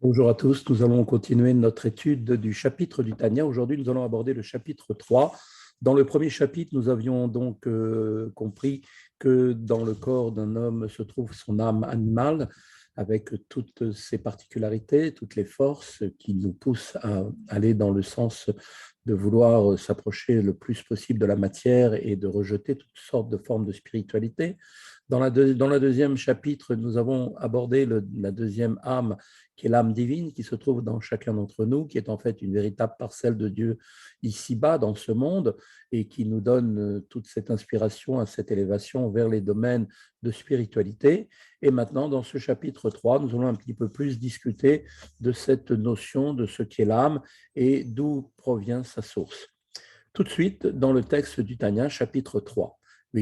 Bonjour à tous, nous allons continuer notre étude du chapitre du Tanya. Aujourd'hui, nous allons aborder le chapitre 3. Dans le premier chapitre, nous avions donc compris que dans le corps d'un homme se trouve son âme animale, avec toutes ses particularités, toutes les forces qui nous poussent à aller dans le sens de vouloir s'approcher le plus possible de la matière et de rejeter toutes sortes de formes de spiritualité. Dans le deuxième chapitre, nous avons abordé la deuxième âme, qui est l'âme divine, qui se trouve dans chacun d'entre nous, qui est en fait une véritable parcelle de Dieu ici-bas, dans ce monde, et qui nous donne toute cette inspiration, cette élévation vers les domaines de spiritualité. Et maintenant, dans ce chapitre 3, nous allons un petit peu plus discuter de cette notion de ce qu'est l'âme et d'où provient sa source. Tout de suite, dans le texte du Tanya, chapitre 3. Or,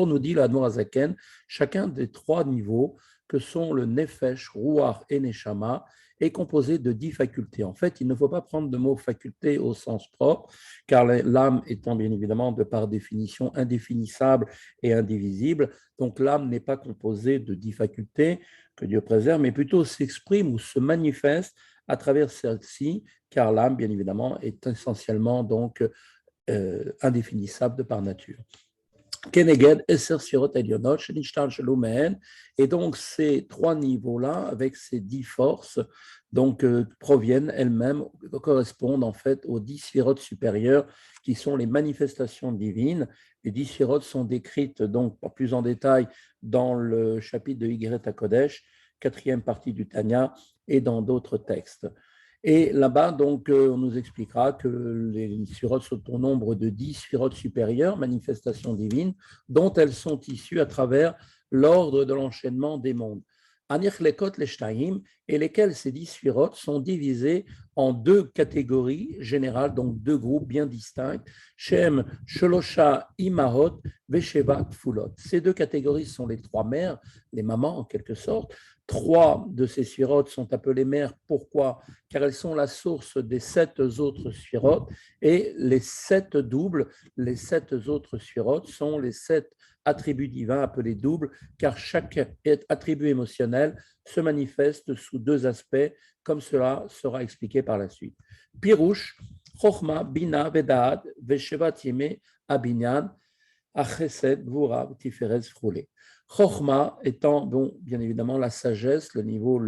nous dit l'Admor Azaken, chacun des trois niveaux que sont le Nefesh, Ruach et Neshama est composé de 10 facultés. En fait, il ne faut pas prendre le mot faculté au sens propre, car l'âme étant bien évidemment de par définition indéfinissable et indivisible, donc l'âme n'est pas composée de 10 facultés, que Dieu préserve, mais plutôt s'exprime ou se manifeste à travers celle-ci, car l'âme, bien évidemment, est essentiellement donc indéfinissable de par nature. Keneged, Esser Sfirot Elionot, Shenishtal Shalomehen, et donc ces trois niveaux-là, avec ces 10 forces, donc proviennent elles-mêmes, correspondent en fait aux 10 sphirotes supérieures qui sont les manifestations divines. Les 10 sphirotes sont décrites donc plus en détail dans le chapitre de Yigret HaKodesh, quatrième partie du Tanya, et dans d'autres textes. Et là-bas, donc, on nous expliquera que les sphirotes sont au nombre de 10 sphirotes supérieures, manifestations divines, dont elles sont issues à travers l'ordre de l'enchaînement des mondes. Anich lekot leshtaim, et lesquels ces 10 sphirotes sont divisés en deux catégories générales, donc deux groupes bien distincts, Shem, Sholosha, Imahot, Vesheva, Tfulot. Ces deux catégories sont les trois mères, les mamans en quelque sorte. Trois de ces sphirotes sont appelées mères. Pourquoi? Car elles sont la source des 7 autres sphirotes, et les 7 doubles, les 7 autres sphirotes sont les 7 attributs divins appelés doubles, car chaque attribut émotionnel se manifeste sous deux aspects, comme cela sera expliqué par la suite. Pirouche, Chochma, Bina, Vedaat, Veshevat Yeme, Abinyan, Achesed, Gvura, Tiferet, Froulé. Chochma étant, bon, bien évidemment, la sagesse, le niveau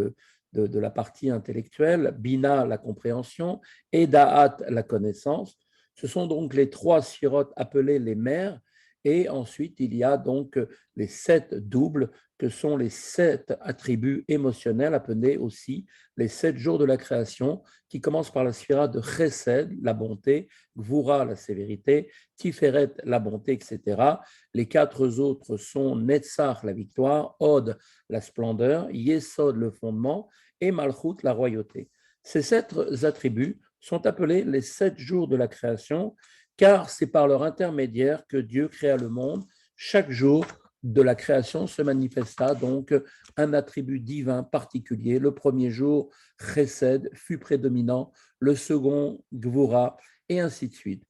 de la partie intellectuelle, Bina, la compréhension, et Da'at, la connaissance. Ce sont donc les trois sphirotes appelés les mères, et ensuite il y a donc les 7 doubles, que sont les 7 attributs émotionnels, appelés aussi les 7 jours de la création, qui commencent par la sphira de Chesed, la bonté, Gvura, la sévérité, Tiferet, la bonté, etc. Les 4 autres sont Netzach, la victoire, Od, la splendeur, Yesod, le fondement, et Malchut, la royauté. Ces 7 attributs sont appelés les 7 jours de la création, car c'est par leur intermédiaire que Dieu créa le monde. Chaque jour de la création se manifesta donc un attribut divin particulier. Le premier jour, Chesed, fut prédominant, le second, Gvura, et ainsi de suite.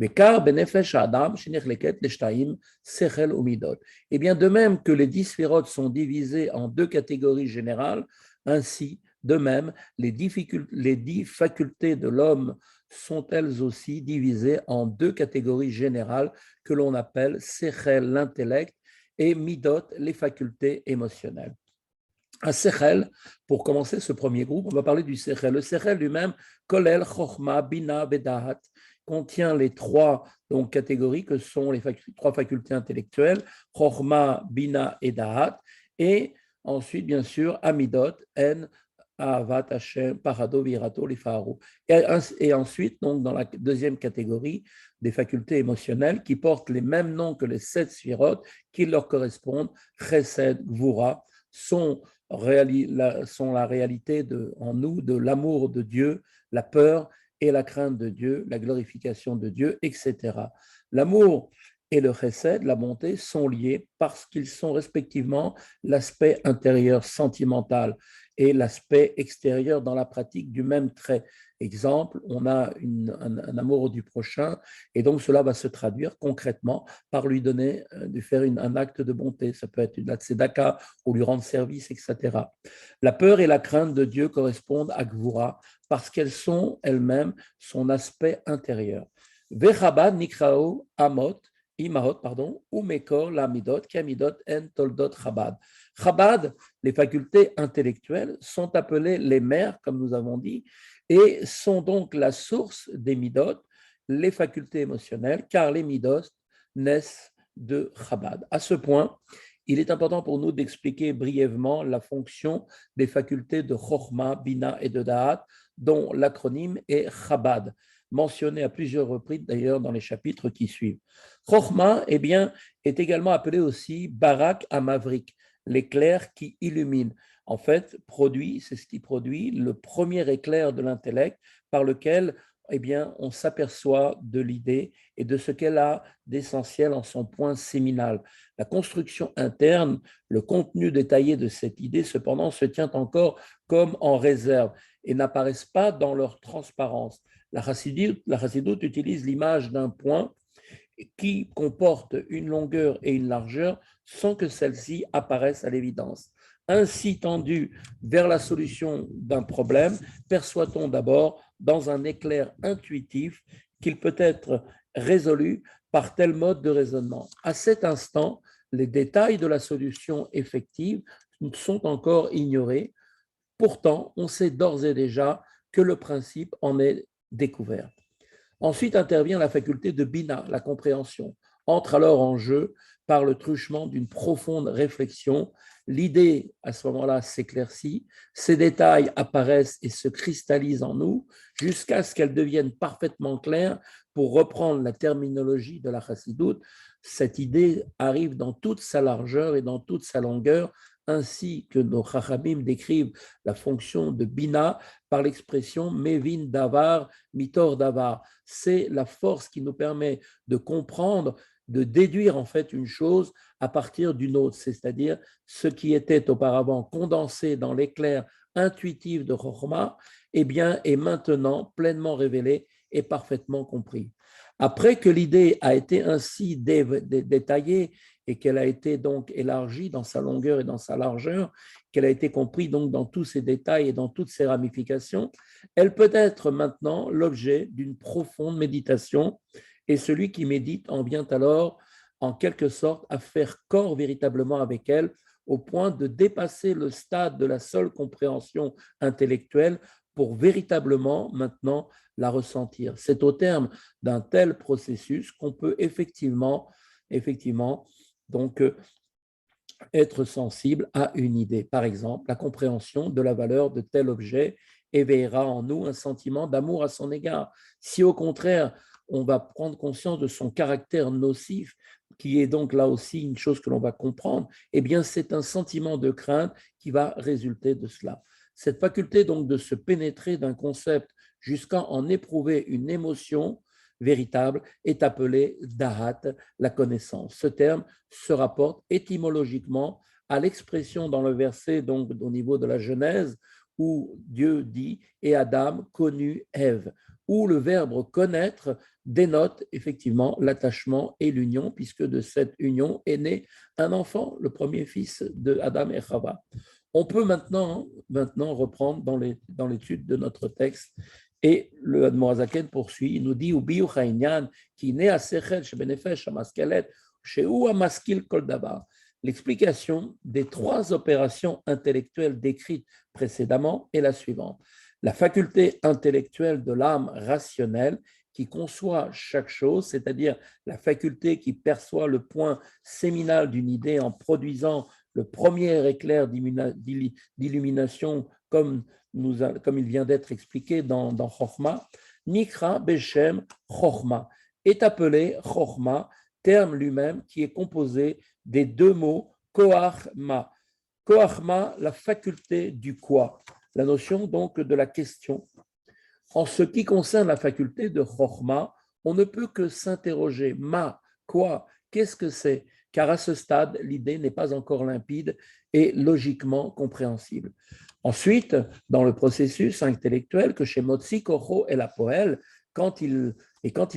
Et bien, de même que les 10 sphirotes sont divisés en deux catégories générales, ainsi, de même, les 10 facultés de l'homme sont elles aussi divisées en deux catégories générales que l'on appelle Sechel, l'intellect, et Midot, les facultés émotionnelles. Un Sechel, pour commencer ce premier groupe, on va parler du Sechel. Le Sechel lui-même, Kolel, Chochma, Bina, Vedahat, contient les trois donc, catégories que sont les trois facultés intellectuelles, Chochma, Bina et Dahat, et ensuite, bien sûr, Amidot, En, Ahavat, Hashem, Parado, Virato, Lifaharu. Et ensuite, donc, dans la deuxième catégorie, des facultés émotionnelles qui portent les mêmes noms que les 7 sphirotes qui leur correspondent, Chesed, Gvura, sont la réalité en nous de l'amour de Dieu, la peur et la crainte de Dieu, la glorification de Dieu, etc. L'amour et le chesed, la bonté, sont liés parce qu'ils sont respectivement l'aspect intérieur sentimental et l'aspect extérieur dans la pratique du même trait. Exemple, on a un amour du prochain et donc cela va se traduire concrètement par lui donner, de faire un acte de bonté. Ça peut être une tzedaka ou lui rendre service, etc. La peur et la crainte de Dieu correspondent à Gvura parce qu'elles sont elles-mêmes son aspect intérieur. Vechabad nikrao amot, imahot, pardon, ou mekor la midot, ki amidot en toldot chabad. Chabad, les facultés intellectuelles, sont appelées les mères, comme nous avons dit, et sont donc la source des midot, les facultés émotionnelles, car les midot naissent de Chabad. À ce point, il est important pour nous d'expliquer brièvement la fonction des facultés de Chochma, Bina et de Da'at, dont l'acronyme est Chabad, mentionné à plusieurs reprises d'ailleurs dans les chapitres qui suivent. Chochma, eh bien, est également appelé aussi Barak Amavrik, l'éclair qui illumine. En fait, c'est ce qui produit le premier éclair de l'intellect par lequel eh bien, on s'aperçoit de l'idée et de ce qu'elle a d'essentiel en son point séminal. La construction interne, le contenu détaillé de cette idée, cependant, se tient encore comme en réserve et n'apparaissent pas dans leur transparence. La chassidoute utilise l'image d'un point qui comporte une longueur et une largeur sans que celles-ci apparaissent à l'évidence. Ainsi tendu vers la solution d'un problème, perçoit-on d'abord dans un éclair intuitif qu'il peut être résolu par tel mode de raisonnement. À cet instant, les détails de la solution effective sont encore ignorés. Pourtant, on sait d'ores et déjà que le principe en est découvert. Ensuite intervient la faculté de Bina, la compréhension. Entre alors en jeu par le truchement d'une profonde réflexion. L'idée, à ce moment-là, s'éclaircit, ces détails apparaissent et se cristallisent en nous jusqu'à ce qu'elles deviennent parfaitement claires. Pour reprendre la terminologie de la chassidoute, cette idée arrive dans toute sa largeur et dans toute sa longueur, ainsi que nos chachamim décrivent la fonction de Bina par l'expression Mevin Davar, Mitor Davar. C'est la force qui nous permet de comprendre, de déduire en fait une chose à partir d'une autre, c'est-à-dire ce qui était auparavant condensé dans l'éclair intuitif de Chochma, eh bien, est maintenant pleinement révélé et parfaitement compris. Après que l'idée a été ainsi détaillée et qu'elle a été donc élargie dans sa longueur et dans sa largeur, qu'elle a été comprise donc dans tous ses détails et dans toutes ses ramifications, elle peut être maintenant l'objet d'une profonde méditation et celui qui médite en vient alors en quelque sorte à faire corps véritablement avec elle au point de dépasser le stade de la seule compréhension intellectuelle pour véritablement maintenant la ressentir. C'est au terme d'un tel processus qu'on peut effectivement donc être sensible à une idée. Par exemple, la compréhension de la valeur de tel objet éveillera en nous un sentiment d'amour à son égard. Si au contraire, on va prendre conscience de son caractère nocif, qui est donc là aussi une chose que l'on va comprendre, eh bien c'est un sentiment de crainte qui va résulter de cela. Cette faculté donc de se pénétrer d'un concept jusqu'à en éprouver une émotion véritable est appelée dahat, la connaissance. Ce terme se rapporte étymologiquement à l'expression dans le verset, donc au niveau de la Genèse, où Dieu dit « et Adam connut Ève », où le verbe « connaître » dénote effectivement l'attachement et l'union, puisque de cette union est né un enfant, le premier fils de Adam et Chava. On peut maintenant reprendre dans l'étude de notre texte. Et le Admorazaken poursuit, il nous dit Ubiu Chainyan, qui naît à Sechel, chez Benefesh, à Maskelet, chez Ou Maskil Kol Davar. L'explication des trois opérations intellectuelles décrites précédemment est la suivante. La faculté intellectuelle de l'âme rationnelle qui conçoit chaque chose, c'est-à-dire la faculté qui perçoit le point séminal d'une idée en produisant le premier éclair d'illumination comme il vient d'être expliqué dans Chochma, Nikra Beshem Chochma est appelé Chochma, terme lui-même qui est composé des deux mots Koachma. Koachma, la faculté du quoi, la notion donc de la question. En ce qui concerne la faculté de Chochma, on ne peut que s'interroger, quoi, qu'est-ce que c'est? Car à ce stade, l'idée n'est pas encore limpide et logiquement compréhensible. Ensuite, dans le processus intellectuel que chez Motsi, Kocho et la Poël, quand il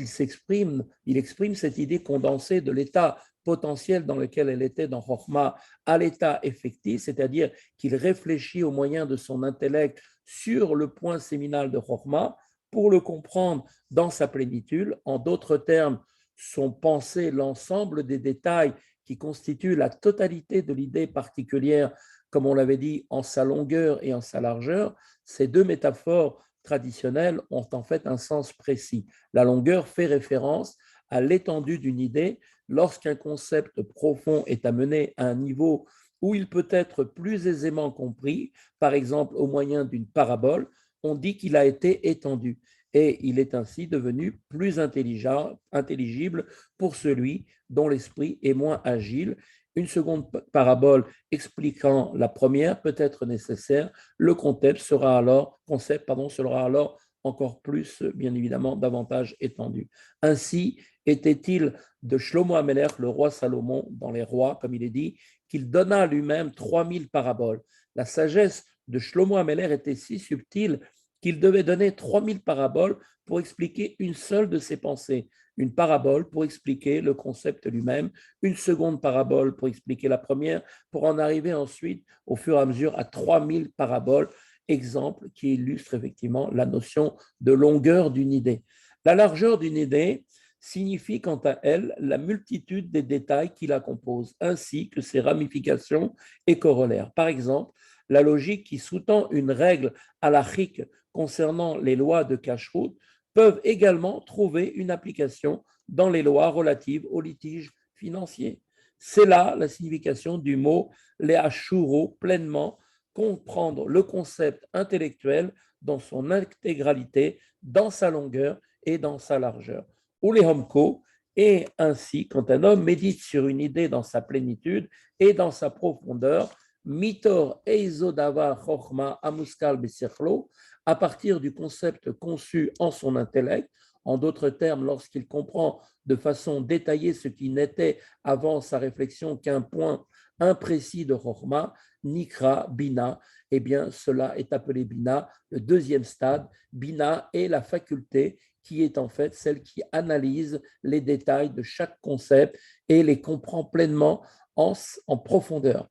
s'exprime, il exprime cette idée condensée de l'état potentiel dans lequel elle était dans Chokhmah à l'état effectif, c'est-à-dire qu'il réfléchit au moyen de son intellect sur le point séminal de Chokhmah pour le comprendre dans sa plénitude. En d'autres termes, sont pensés l'ensemble des détails qui constituent la totalité de l'idée particulière, comme on l'avait dit, en sa longueur et en sa largeur. Ces deux métaphores traditionnelles ont en fait un sens précis. La longueur fait référence à l'étendue d'une idée lorsqu'un concept profond est amené à un niveau où il peut être plus aisément compris, par exemple au moyen d'une parabole, on dit qu'il a été étendu et il est ainsi devenu plus intelligible pour celui dont l'esprit est moins agile. Une seconde parabole expliquant la première peut être nécessaire. Le concept sera alors encore plus, bien évidemment, davantage étendu. Ainsi était-il de Shlomo Amelech, le roi Salomon, dans les rois, comme il est dit, qu'il donna lui-même 3000 paraboles. La sagesse de Shlomo Amelech était si subtile qu'il devait donner 3000 paraboles pour expliquer une seule de ses pensées. Une parabole pour expliquer le concept lui-même, une seconde parabole pour expliquer la première, pour en arriver ensuite, au fur et à mesure, à 3000 paraboles, exemple qui illustre effectivement la notion de longueur d'une idée. La largeur d'une idée signifie quant à elle la multitude des détails qui la composent, ainsi que ses ramifications et corollaires. Par exemple, la logique qui sous-tend une règle halachique concernant les lois de cacheroute peuvent également trouver une application dans les lois relatives aux litiges financiers. C'est là la signification du mot leashuro, pleinement comprendre le concept intellectuel dans son intégralité, dans sa longueur et dans sa largeur. Ou les homko, et ainsi, quand un homme médite sur une idée dans sa plénitude et dans sa profondeur, mitor eizodava chochma amuskal besichlo, à partir du concept conçu en son intellect, en d'autres termes, lorsqu'il comprend de façon détaillée ce qui n'était avant sa réflexion qu'un point imprécis de chochma, nikra, bina, eh bien, cela est appelé bina, le deuxième stade. Bina est la faculté qui est en fait celle qui analyse les détails de chaque concept et les comprend pleinement en profondeur.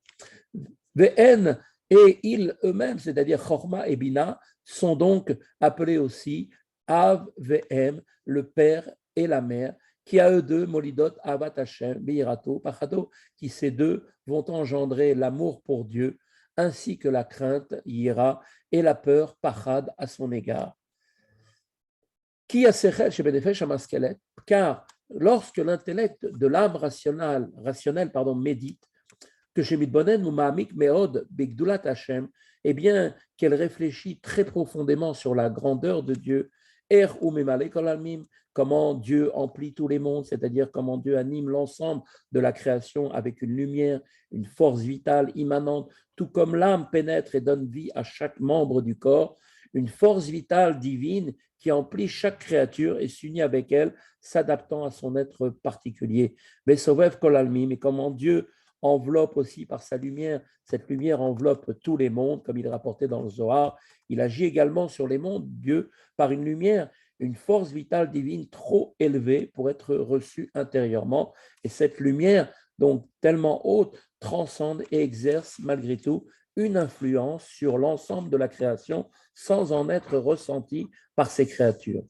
VN et ils eux-mêmes, c'est-à-dire Chorma et Bina, sont donc appelés aussi Av VM, le père et la mère, qui à eux deux, Molidot, Avat Hashem, Beirato, Pachado, qui ces deux vont engendrer l'amour pour Dieu, ainsi que la crainte, Yira, et la peur, Pachad, à son égard. Qui a sechel chez Benefesh Amaskelet, car lorsque l'intellect de l'âme rationnelle médite, que chez Mitbonen ou Mahamik Meod Begdulat Hashem, eh bien, qu'elle réfléchit très profondément sur la grandeur de Dieu, ou Memale Kolalmim, comment Dieu emplit tous les mondes, c'est-à-dire comment Dieu anime l'ensemble de la création avec une lumière, une force vitale immanente, tout comme l'âme pénètre et donne vie à chaque membre du corps, une force vitale divine qui emplit chaque créature et s'unit avec elle, s'adaptant à son être particulier. Mais Sovev Kolalmim, et comment Dieu enveloppe aussi par sa lumière, cette lumière enveloppe tous les mondes, comme il est rapporté dans le Zohar. Il agit également sur les mondes, Dieu, par une lumière, une force vitale divine trop élevée pour être reçue intérieurement. Et cette lumière, donc tellement haute, transcende et exerce malgré tout une influence sur l'ensemble de la création sans en être ressentie par ses créatures.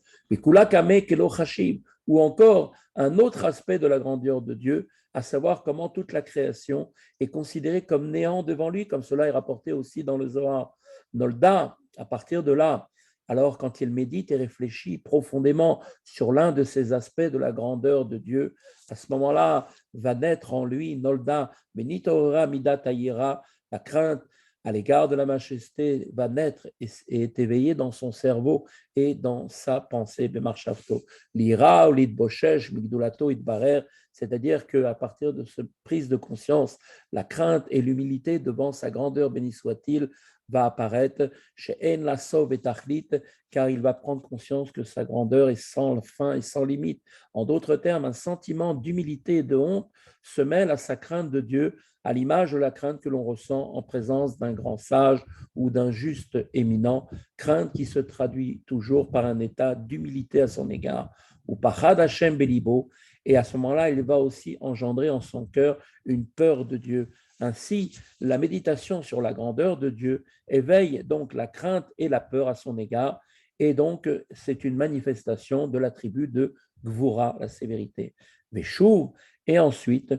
Ou encore un autre aspect de la grandeur de Dieu, à savoir comment toute la création est considérée comme néant devant lui, comme cela est rapporté aussi dans le Zohar. Nolda, à partir de là, alors quand il médite et réfléchit profondément sur l'un de ces aspects de la grandeur de Dieu, à ce moment-là va naître en lui Nolda, Benitora Midatayira, la crainte à l'égard de la majesté va naître et est éveillé dans son cerveau et dans sa pensée, Bemarshafto. L'ira ou l'idboshesh, migdulato idbarer, c'est-à-dire qu'à partir de cette prise de conscience, la crainte et l'humilité devant sa grandeur, béni soit-il, va apparaître chez En la Sov et Tachlit, car il va prendre conscience que sa grandeur est sans fin et sans limite. En d'autres termes, un sentiment d'humilité et de honte se mêle à sa crainte de Dieu, à l'image de la crainte que l'on ressent en présence d'un grand sage ou d'un juste éminent, crainte qui se traduit toujours par un état d'humilité à son égard, ou par Had Hashem Belibo, et à ce moment-là, il va aussi engendrer en son cœur une peur de Dieu. Ainsi, la méditation sur la grandeur de Dieu éveille donc la crainte et la peur à son égard, et donc c'est une manifestation de l'attribut de Gvura, la sévérité. Mais chou, et ensuite,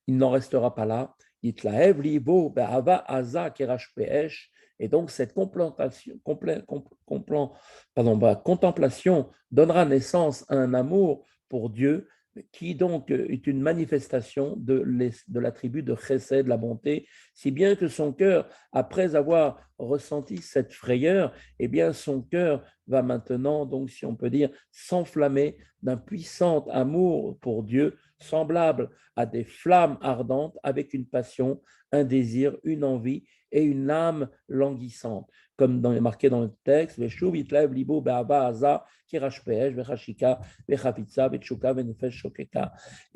il n'en restera pas là. Itlaev libo be'ava aza kerash pe'esh. Et donc, cette contemplation donnera naissance à un amour pour Dieu qui donc est une manifestation de l'attribut de chesed, de la bonté, si bien que son cœur, après avoir ressenti cette frayeur, eh bien son cœur va maintenant, donc si on peut dire, s'enflammer d'un puissant amour pour Dieu, semblable à des flammes ardentes avec une passion, un désir, une envie et une âme languissante. Comme marqué dans le texte, et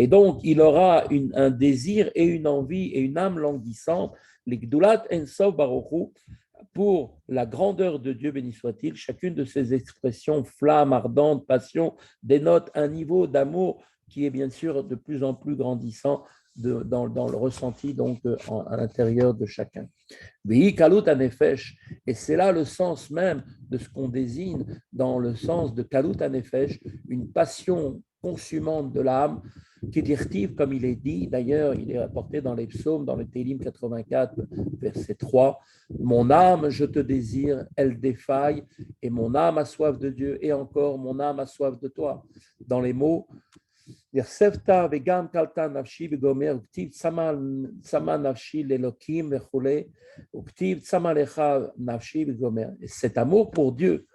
donc, il aura un désir et une envie et une âme languissante, pour la grandeur de Dieu, béni soit-il. Chacune de ces expressions, flamme, ardente, passion, dénote un niveau d'amour qui est bien sûr de plus en plus grandissant dans le ressenti donc à l'intérieur de chacun. Et c'est là le sens même de ce qu'on désigne dans le sens de Kalut Anefesh, une passion consumante de l'âme, qui est comme il est dit, d'ailleurs, il est rapporté dans les psaumes, dans le Télim 84, verset 3, mon âme, je te désire, elle défaille, et mon âme a soif de Dieu, et encore, mon âme a soif de toi. Dans les mots, Yrsefta vegam kalta nafshi vegomer uktiv tsama nafshi lelokim vechule uktiv tsama lecha nafshi vegomer. Cet amour pour Dieu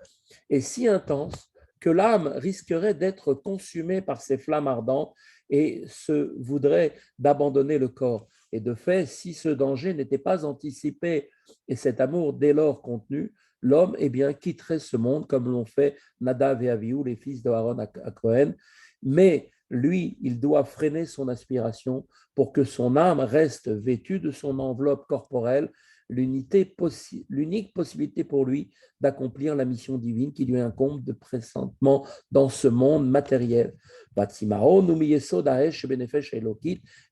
est si intense que l'âme risquerait d'être consumée par ces flammes ardentes et se voudrait d'abandonner le corps. Et de fait, si ce danger n'était pas anticipé et cet amour dès lors contenu, l'homme eh bien, quitterait ce monde comme l'ont fait Nadav et Avihu, les fils de Aaron à Cohen. Mais lui, il doit freiner son aspiration pour que son âme reste vêtue de son enveloppe corporelle, l'unique possibilité pour lui d'accomplir la mission divine qui lui incombe de présentement dans ce monde matériel.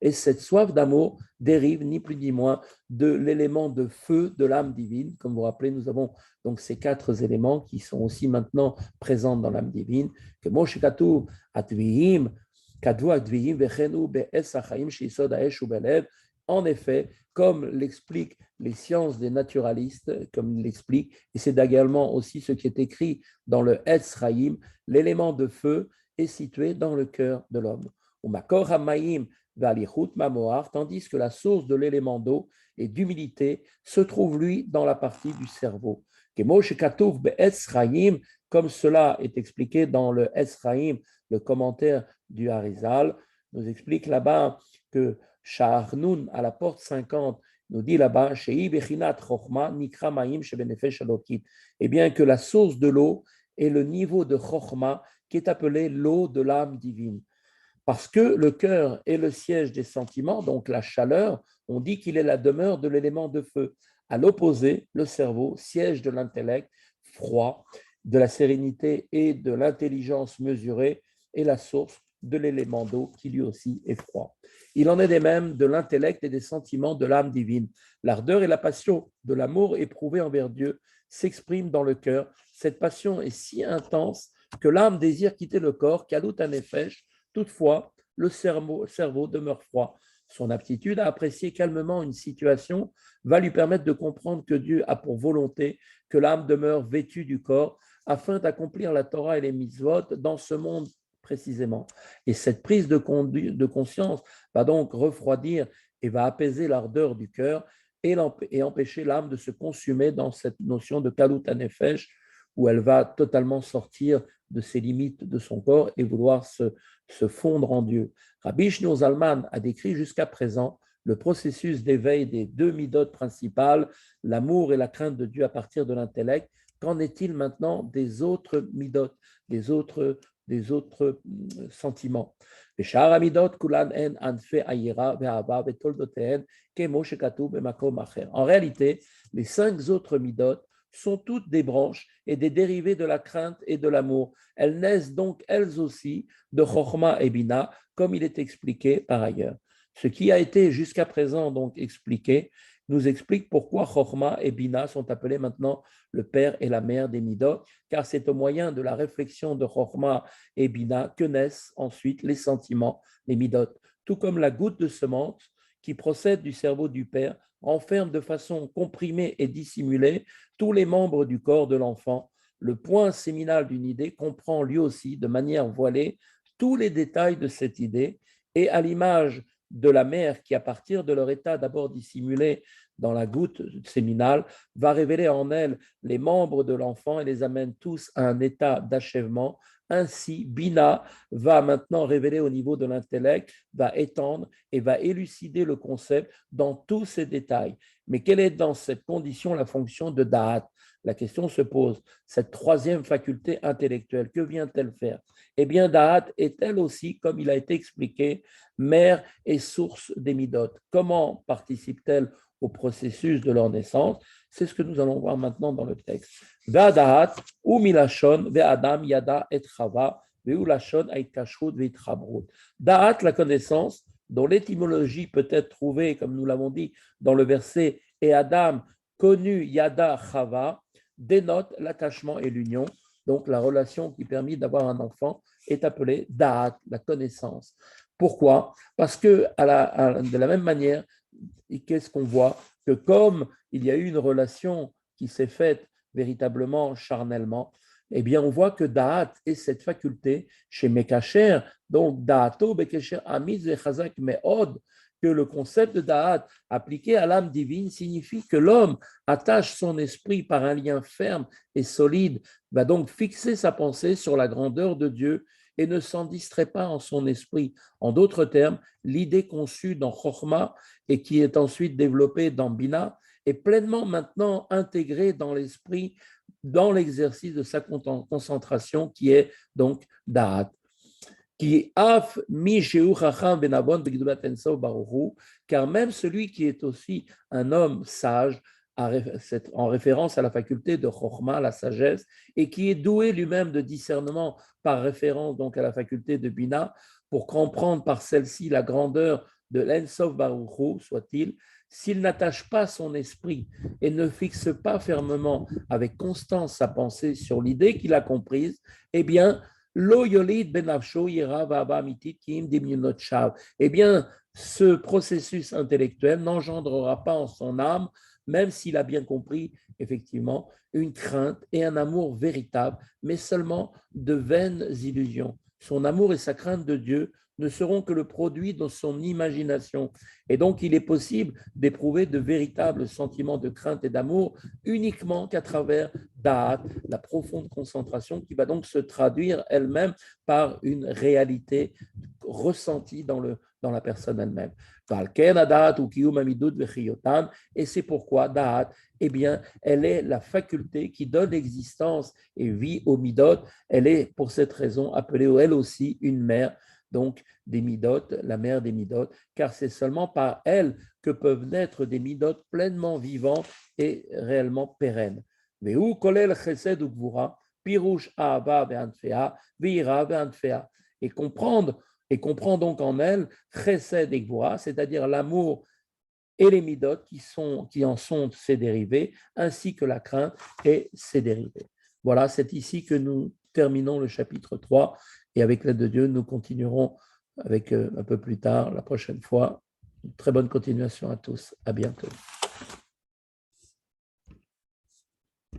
Et cette soif d'amour dérive ni plus ni moins de l'élément de feu de l'âme divine. Comme vous vous rappelez, nous avons donc ces 4 éléments qui sont aussi maintenant présents dans l'âme divine. Que Moshe Katu Atvihim, en effet, comme l'expliquent les sciences des naturalistes, comme ils l'expliquent, et c'est également aussi ce qui est écrit dans le Etz Chaim, l'élément de feu est situé dans le cœur de l'homme. Tandis que la source de l'élément d'eau et d'humilité se trouve, lui, dans la partie du cerveau. Comme cela est expliqué dans le Esraïm, le commentaire du Harizal, nous explique là-bas que Sha'arnoun, à la porte 50, nous dit là-bas, et bien que la source de l'eau est le niveau de Chochma qui est appelé l'eau de l'âme divine. Parce que le cœur est le siège des sentiments, donc la chaleur, on dit qu'il est la demeure de l'élément de feu. À l'opposé, le cerveau, siège de l'intellect, froid, de la sérénité et de l'intelligence mesurée, est la source de l'élément d'eau qui lui aussi est froid. Il en est de même de l'intellect et des sentiments de l'âme divine. L'ardeur et la passion de l'amour éprouvé envers Dieu s'expriment dans le cœur. Cette passion est si intense que l'âme désire quitter le corps, Kalut Hanefesh. Toutefois, le cerveau demeure froid. Son aptitude à apprécier calmement une situation va lui permettre de comprendre que Dieu a pour volonté que l'âme demeure vêtue du corps afin d'accomplir la Torah et les mitzvot dans ce monde précisément. Et cette prise de conscience va donc refroidir et va apaiser l'ardeur du cœur et empêcher l'âme de se consumer dans cette notion de Kalut Hanefesh où elle va totalement sortir de ses limites de son corps et vouloir se fondre en Dieu. Rabbi Shneur Zalman a décrit jusqu'à présent le processus d'éveil des deux midotes principales, l'amour et la crainte de Dieu à partir de l'intellect. Qu'en est-il maintenant des autres midotes, des autres sentiments? En réalité, les 5 autres midotes sont toutes des branches et des dérivés de la crainte et de l'amour. Elles naissent donc elles aussi de Chochma et Bina, comme il est expliqué par ailleurs. Ce qui a été jusqu'à présent donc expliqué nous explique pourquoi Chochma et Bina sont appelés maintenant le père et la mère des Midot, car c'est au moyen de la réflexion de Chochma et Bina que naissent ensuite les sentiments, les Midot. Tout comme la goutte de semence qui procède du cerveau du père renferme de façon comprimée et dissimulée tous les membres du corps de l'enfant. Le point séminal d'une idée comprend lui aussi, de manière voilée, tous les détails de cette idée, et à l'image de la mère qui, à partir de leur état d'abord dissimulé dans la goutte séminale, va révéler en elle les membres de l'enfant et les amène tous à un état d'achèvement. Ainsi, Bina va maintenant révéler au niveau de l'intellect, va étendre et va élucider le concept dans tous ses détails. Mais quelle est dans cette condition la fonction de Da'at? La question se pose, cette troisième faculté intellectuelle, que vient-elle faire? Eh bien, Da'at est elle aussi, comme il a été expliqué, mère et source des midot. Comment participe-t-elle au processus de leur naissance? C'est ce que nous allons voir maintenant dans le texte. Ve'adahat ou milashon ve'adam yada et chava ve'ulashon aikashrut ve'itchabrut. Da'at, la connaissance, dont l'étymologie peut être trouvée, comme nous l'avons dit, dans le verset et Adam, connu Yada Chava, dénote l'attachement et l'union. Donc, la relation qui permet d'avoir un enfant est appelée Da'at, la connaissance. Pourquoi? Parce que, de la même manière, qu'est-ce qu'on voit? Que comme il y a eu une relation qui s'est faite véritablement charnellement, eh bien, on voit que Da'at est cette faculté chez Mekacher, donc Da'ato, Bekesher, Amiz, Chazak, Me'od, que le concept de Da'at appliqué à l'âme divine signifie que l'homme attache son esprit par un lien ferme et solide, va donc fixer sa pensée sur la grandeur de Dieu et ne s'en distrait pas en son esprit. En d'autres termes, l'idée conçue dans Chokhmah et qui est ensuite développée dans Bina est pleinement maintenant intégrée dans l'esprit, dans l'exercice de sa concentration qui est donc Da'at. Car même celui qui est aussi un homme sage, en référence à la faculté de Chokhmah, la sagesse, et qui est doué lui-même de discernement par référence donc à la faculté de Bina, pour comprendre par celle-ci la grandeur de l'Ensof Baruchu, soit-il, s'il n'attache pas son esprit et ne fixe pas fermement avec constance sa pensée sur l'idée qu'il a comprise, eh bien, eh bien, ce processus intellectuel n'engendrera pas en son âme, même s'il a bien compris, effectivement, une crainte et un amour véritable, mais seulement de vaines illusions. Son amour et sa crainte de Dieu ne seront que le produit de son imagination. Et donc, il est possible d'éprouver de véritables sentiments de crainte et d'amour uniquement qu'à travers Da'at, la profonde concentration qui va donc se traduire elle-même par une réalité ressentie dans la personne elle-même. Et c'est pourquoi Da'at, eh bien, elle est la faculté qui donne existence et vie aux midot. Elle est pour cette raison appelée elle aussi une mère, donc des midot, la mère des midot, car c'est seulement par elle que peuvent naître des midot pleinement vivants et réellement pérennes. Vehu kolel chesed ugvura, pirouche ahava ve'anfea, ve'ira ve'anfea. Et comprend donc en elle chesed et gvura, c'est-à-dire l'amour et les midot qui en sont ses dérivés, ainsi que la crainte et ses dérivés. Voilà, c'est ici que nous terminons le chapitre 3 et avec l'aide de Dieu, nous continuerons avec un peu plus tard, la prochaine fois. Une très bonne continuation à tous. À bientôt.